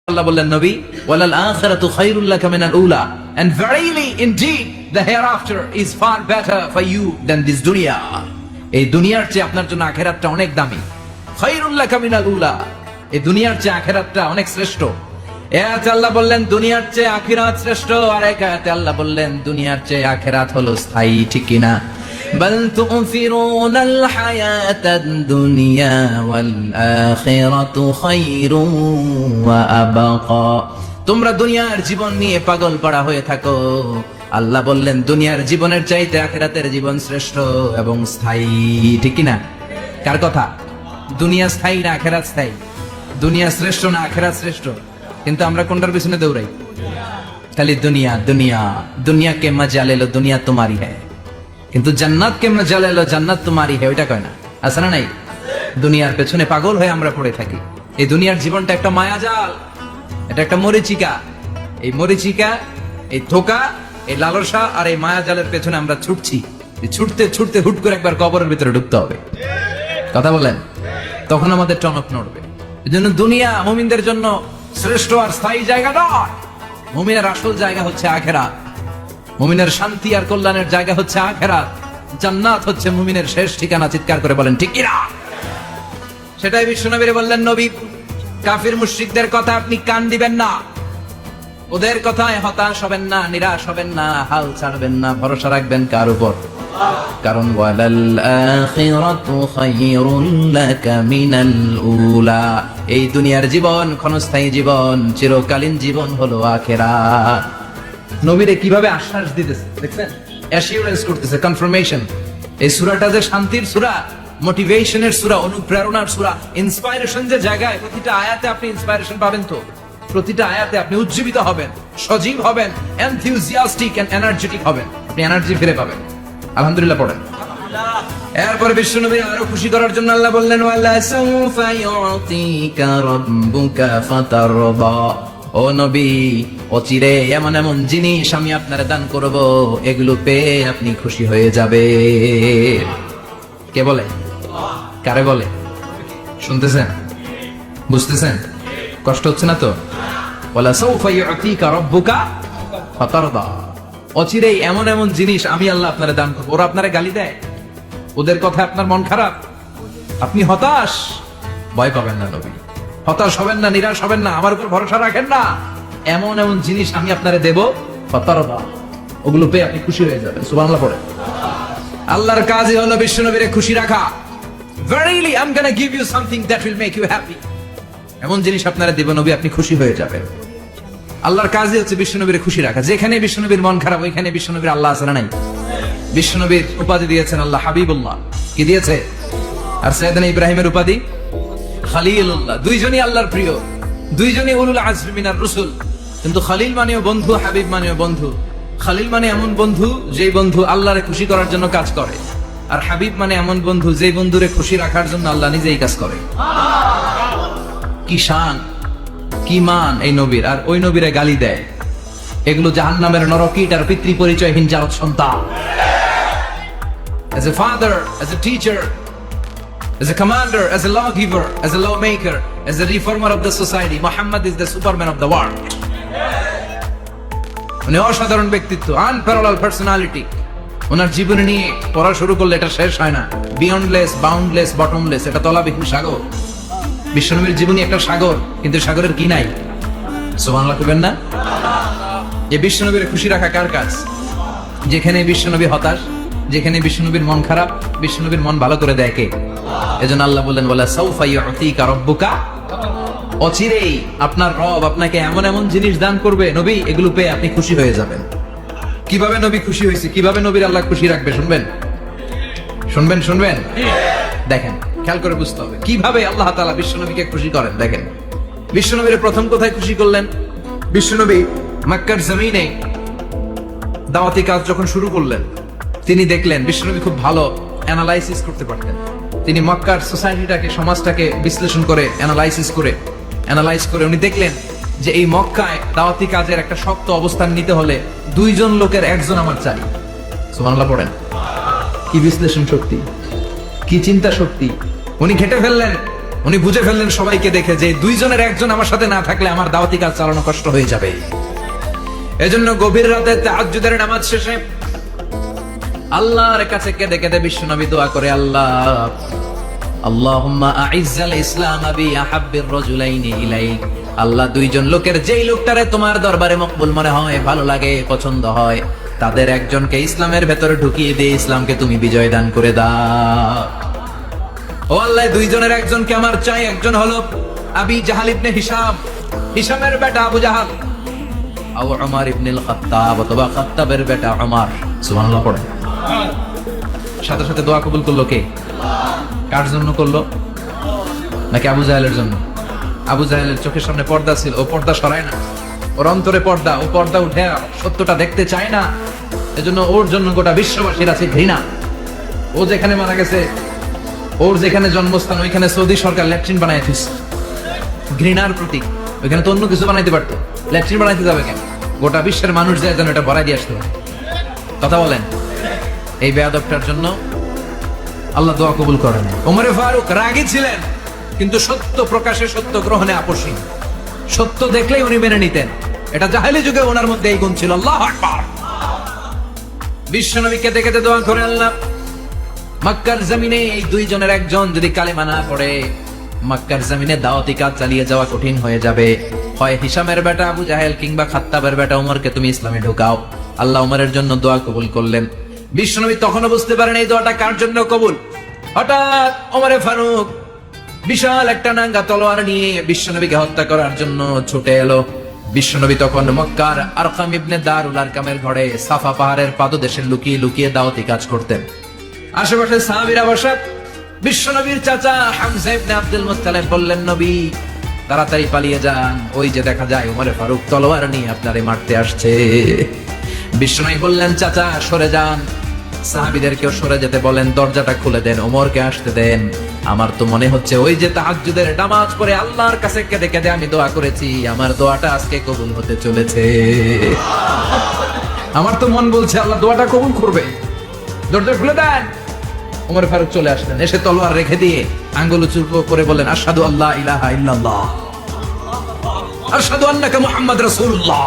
Allah বললেন নবী ওয়ালাল আখিরাতু খায়রুল লাকা মিনাল উলা, and verily indeed the hereafter is far better for you than this dunya. এই দুনিয়ার চেয়ে আপনার জন্য আখিরাতটা অনেক দামি। খায়রুল লাকা মিনাল উলা, এই দুনিয়ার চেয়ে আখিরাতটা অনেক শ্রেষ্ঠ। এতে আল্লাহ বললেন দুনিয়ার চেয়ে আখিরাত শ্রেষ্ঠ, আর এতে আল্লাহ বললেন দুনিয়ার চেয়ে আখিরাত হলো স্থায়ী, ঠিক কি না? বাল তুফিরুনাল হায়াতাদ দুনিয়া ওয়াল আখিরাতু খায়রুন ওয়া আবকা। তোমরা দুনিয়ার জীবন নিয়ে পাগল পাড়া হয়ে থাকো, আল্লাহ বললেন দুনিয়ার জীবনের চাইতে আখিরাতের জীবন শ্রেষ্ঠ এবং স্থায়ী, ঠিক কি না? কার কথা? দুনিয়া স্থায়ী না আখিরাত স্থায়ী? দুনিয়া শ্রেষ্ঠ না আখিরাত শ্রেষ্ঠ? কিন্তু আমরা কোনটার পিছনে দৌড়াই? খালি দুনিয়া দুনিয়া। দুনিয়া কে মজা লে লো, দুনিয়া তোমারি হ্যায়, কিন্তু জান্নাত কে মজা লে লো, জান্নাত তোমারি হ্যায়, ওইটা কয় না? আছে না নাই? দুনিয়ার পেছনে পাগল হয়ে আমরা পড়ে থাকি। এই দুনিয়ার জীবনটা একটা মায়াজাল, এটা একটা মরিচিকা। এই মরিচিকা, এই ধোঁকা, এই লালসা আর এই মায়াজালের পেছনে আমরা ছুটছি। ছুটতে ছুটতে হুট করে একবার কবরের ভিতরে ঢুকতে হবে। কথা বলেন, তখন আমাদের টনক নড়বে। এই জন্য দুনিয়া মুমিনদের জন্য শ্রেষ্ঠ আর স্থায়ী জায়গা নয়। মুমিনের আসল জায়গা হচ্ছে আখিরাত। মুমিনের শান্তি আর কল্যাণের জায়গা হচ্ছে আখিরাত। জান্নাত হচ্ছে মুমিনের শেষ ঠিকানা। চিৎকার করে বলেন ঠিক কিনা? সেটাই বিশ্বনবী বললেন, নবী কাফির মুশরিকদের কথা আপনি কান দিবেন না, ওদের কথায় হতাশ হবেন না, নিরাশ হবেন না, হাল ছাড়বেন না, ভরসা রাখবেন কার উপর? কারণ ওয়ালাল আখিরাতু খায়রুল লাকা মিনাল উলা, এই দুনিয়ার জীবন ক্ষণস্থায়ী জীবন, চিরকালীন জীবন হলো আখিরাত। নবীরে কিভাবে আশ্বাস দিতেছে দেখছেন? অ্যাসিউরেন্স করতেছে, কনফার্মেশন। এই সূরাটা যে শান্তির সূরা, মোটিভেশনের সূরা, অনুপ্রেরণার সূরা, ইন্সপাইরেশন যে জায়গায়, প্রতিটা আয়াতে আপনি ইন্সপাইরেশন পাবেন। তো প্রতিটা আয়াতে আপনি উজ্জীবিত হবেন, সজীব হবেন, এনথিউজিয়াস্টিক এন্ড এনার্জেটিক হবেন, আপনি এনার্জি ফিরে পাবেন। আলহামদুলিল্লাহ পড়েন। এরপরে বিশ্বনবী আরো খুশি করার জন্য আল্লাহ বললেন ওয়ালা সাউফা ইউতিকা রাব্বুকা ফাতারদা, ও নবী অচিরে এমন এমন জিনিস আমি আপনারে দান করব, এগুলো পেয়ে আপনি খুশি হয়ে যাবে। কে বলে? কারে বলে? শুনতেছেন? বুঝতেছেন? কষ্ট হচ্ছে না তো? ওয়ালা সাউফা ইউতিকা রাব্বুকা ফাতারদা, অচিরেই এমন এমন জিনিস আমি আল্লাহ আপনারে দান করবো। ওরা আপনারে গালি দেয়, ওদের কথা আপনার মন খারাপ, আপনি হতাশ, ভয় পাবেন না নবী, হতাশ হবেন না, নিরাশ হবেন না, আমার উপর ভরসা রাখেন না। এমন এমন জিনিস আমি আপনারে দেব, ফাতারদা, ওগুলো পেয়ে আপনি খুশি হয়ে যাবেন। সুবহানাল্লাহ পড়ে। আল্লাহর কাজই হলো বিশ্বনবীরে খুশি রাখা। Verily I'm gonna give you something that will make you happy, এমন জিনিস আপনারা দেব নবী, আপনি খুশি হয়ে যাবেন। আল্লাহর কাজই হচ্ছে বিশ্বনবীর খুশি রাখা। যেখানে বিশ্বনবীর মন খারাপ, ওইখানে বিশ্বনবীর আল্লাহ আছে না নাই? বিশ্বনবীর উপাধি দিয়েছেন আল্লাহ হাবিবুল্লাহ, কি দিয়েছে? আর সাইয়েদনা ইব্রাহিমের উপাধি খলিলুল্লাহ। দুইজনই আল্লাহর প্রিয়, দুইজনই উলুল আজমি মিনার রাসূল। কিন্তু খলিল মানেও বন্ধু, হাবিব মানেও বন্ধু। খলিল মানে এমন বন্ধু যেই বন্ধু আল্লাহরে খুশি করার জন্য কাজ করে, আর হাবিব মানে এমন বন্ধু যেই বন্ধুরে খুশি রাখার জন্য আল্লাহ নিজেই কাজ করে। কি শান, কি মান এই নবীর! আর ওই নবীরে গালি দেয়, এগুলো জাহান্নামের নরকীট আর পিতৃ পরিচয়হীন জারদ সন্তান। As a father, as a teacher, as a commander, as a lawgiver, as a lawmaker, as a reformer of the society, Muhammad is the superman of the world. উনি অসাধারণ ব্যক্তিত্ব, আনপ্যারালাল পার্সোনালিটি। ওনার জীবন নিয়ে পড়া শুরু করলে এটা শেষ হয় না। বিয়ন্ডলেস, বাউন্ডলেস, বটমলেস, এটা তলাবিহীন সাগর। বিশ্বনবীর জীবনী একটা সাগর, কিন্তু সাগরের কি নাই? সুবহানাল্লাহ কইবেন না? এই বিশ্বনবীর খুশি রাখা কার কাজ? যেখানে বিশ্বনবী হতাশ, যেখানে বিশ্বনবীর মন খারাপ, বিশ্বনবীর মন ভালো করে দেয় কে? এজন্য আল্লাহ বললেন ওয়ালা সাউফা ইউতিকা রাব্বুকা, অচিরেই আপনার রব আপনাকে এমন এমন জিনিস দান করবে নবী, এগুলো পেয়ে আপনি খুশি হয়ে যাবেন। কিভাবে নবী খুশি হয়েছে, কিভাবে নবীর আল্লাহ খুশি রাখবে শুনবেন? শুনবেন? শুনবেন? দেখেন, খেয়াল করে বুঝতে হবে কিভাবে আল্লাহ তাআলা বিশ্বনবীকে খুশি করেন। দেখেন, বিশ্বনবীর প্রথম কোথায় খুশি করলেন? বিশ্বনবী মক্কার জমিনে দাওয়াতি কাজ যখন শুরু করলেন, তিনি দেখলেন বিশ্বনবী খুব ভালো অ্যানালাইসিস করতে পারতেন। তিনি মক্কার সোসাইটিটাকে, সমাজটাকে বিশ্লেষণ করে অ্যানালাইজ করে উনি দেখলেন যে এই মক্কায় দাওয়াতি কাজের একটা শক্ত অবস্থান নিতে হলে দুইজন লোকের একজন আমার চাই। সুবহানাল্লাহ পড়েন। কি বিশ্লেষণ শক্তি, কি চিন্তা শক্তি! উনি ঘেটে ফেললেন উনি বুঝে ফেললেন সবাইকে দেখে যে দুইজনের একজন আমার সাথে না থাকলে আমার দাওয়াতি কাজ চালানো কষ্ট হয়ে যাবে। এজন্য গভীর রাতে তাহাজ্জুদের নামাজ শেষে আল্লাহর কাছে কেঁদে কেঁদে বিশ্বনবী দোয়া করে, আল্লাহ আল্লাহুম্মা আইজ্জাল ইসলাম বি আহাব্বির রাজুলাইনি ইলাইক। আল্লাহ, দুইজন লোকের যেই লোকটারে তোমার দরবারে মকবুল মনে হয়, ভালো লাগে, পছন্দ হয়, তাদের একজনকে ইসলামের ভেতরে ঢুকিয়ে দিয়ে ইসলামকে তুমি বিজয় দান করে দাও। ও আল্লাহ, দুইজনের একজনকে আমার চাই। একজন হলো আবি জাহাল ইবনে হিশাম, হিশামের বেটা আবু জাহাল, আও উমর ইবনুল খাত্তাব অথবা খাত্তাবের বেটা উমর। সুবহানাল্লাহ পড়ে। সাথে সাথে দোয়া কবুল করলো কে? কার জন্য করলো? নাকি আবু জাহেলের জন্য? আবু জাহেলের চোখের সামনে পর্দা ছিল, ও পর্দা সরায় না। ওর অন্তরে পর্দা, ও পর্দা উঠে সত্যটা দেখতে চায় না। এজন্য ওর জন্য গোটা বিশ্ববাসীর আছে ঘৃণা। ও যেখানে মারা গেছে, ওর যেখানে জন্মস্থান, ওইখানে সৌদি সরকার ল্যাট্রিন বানাই দিচ্ছে। ঘৃণার প্রতীক। ওইখানে তো অন্য কিছু বানাইতে পারতো, ল্যাট্রিন বানাইতে যাবে কেন? গোটা বিশ্বের মানুষ যায় যেন এটা ভরাই দিয়ে আসতে পারে। কথা বলেন। এই বেয়াদবটার জন্য আল্লাহ দোয়া কবুল করেন। ওমরে ফারুক রাগী ছিলেন, কিন্তু সত্য প্রকাশে, সত্য গ্রহণে আপোষহীন। সত্য দেখলেই উনি মেনে নিতেন। এটা জাহেলি যুগে ওনার মধ্যে এই গুণ ছিল। আল্লাহু আকবার। বিশ্বনবী কেঁদে কেঁদে দোয়া করে, আল্লাহ, মক্কার জমিনে এই দুইজনের একজন যদি কালেমা না পড়ে, মক্কার জমিনে দাওয়াতি কাজ চালিয়ে যাওয়া কঠিন হয়ে যাবে। হয় হিশামের বেটা আবু জাহেল কিংবা খাত্তাবের বেটা উমরকে তুমি ইসলামে ঢোকাও। আল্লাহ উমরের জন্য দোয়া কবুল করলেন। বিশ্বনবী তখনও বুঝতে পারেন এই দোয়াটা কার জন্য কবুল। হঠাৎ ওমরে ফারুক বিশাল একটা নাঙ্গা তলোয়ার নিয়ে বিশ্বনবীকে হত্যা করার জন্য ছুটে এলো। বিশ্বনবী তখন মক্কার আরকাম ইবনে দারুল আরকামের ঘরে সাফা পাহাড়ের পাদদেশে লুকিয়ে লুকিয়ে দাওয়াতি কাজ করতেন। আশেপাশে সাহাবীরা বসা। বিশ্বনবীর চাচা হামজা ইবনে আব্দুল মুত্তালিব বললেন, নবী তাড়াতাড়ি পালিয়ে যান, ওই যে দেখা যায় ওমরে ফারুক তলোয়ার নিয়ে আপনারে মারতে আসছে। বিশ্বনবী বললেন, চাচা সরে যান। সাহাবীদেরকেও সরে যেতে বলেন, দরজাটা খুলে দেন, ওমরকে আসতে দেন। আমার তো মনে হচ্ছে ওই যে তাহাজ্জুদের নামাজ পড়ে আল্লাহর কাছে কেঁদে কেঁদে আমি দোয়া করেছি, আমার দোয়াটা আজকে কবুল হতে চলেছে। আমার তো মন বলছে আল্লাহ দোয়াটা কবুল করবে। দরজা খুলে দেন। ওমর ফারুক চলে আসলেন। এসে তলোয়ার রেখে দিয়ে আঙ্গুল উঁচু করে বলেন, আশহাদু আল্লা ইলাহা ইল্লাল্লাহ, আশহাদু আন্নাকা মুহাম্মাদ রাসূলুল্লাহ।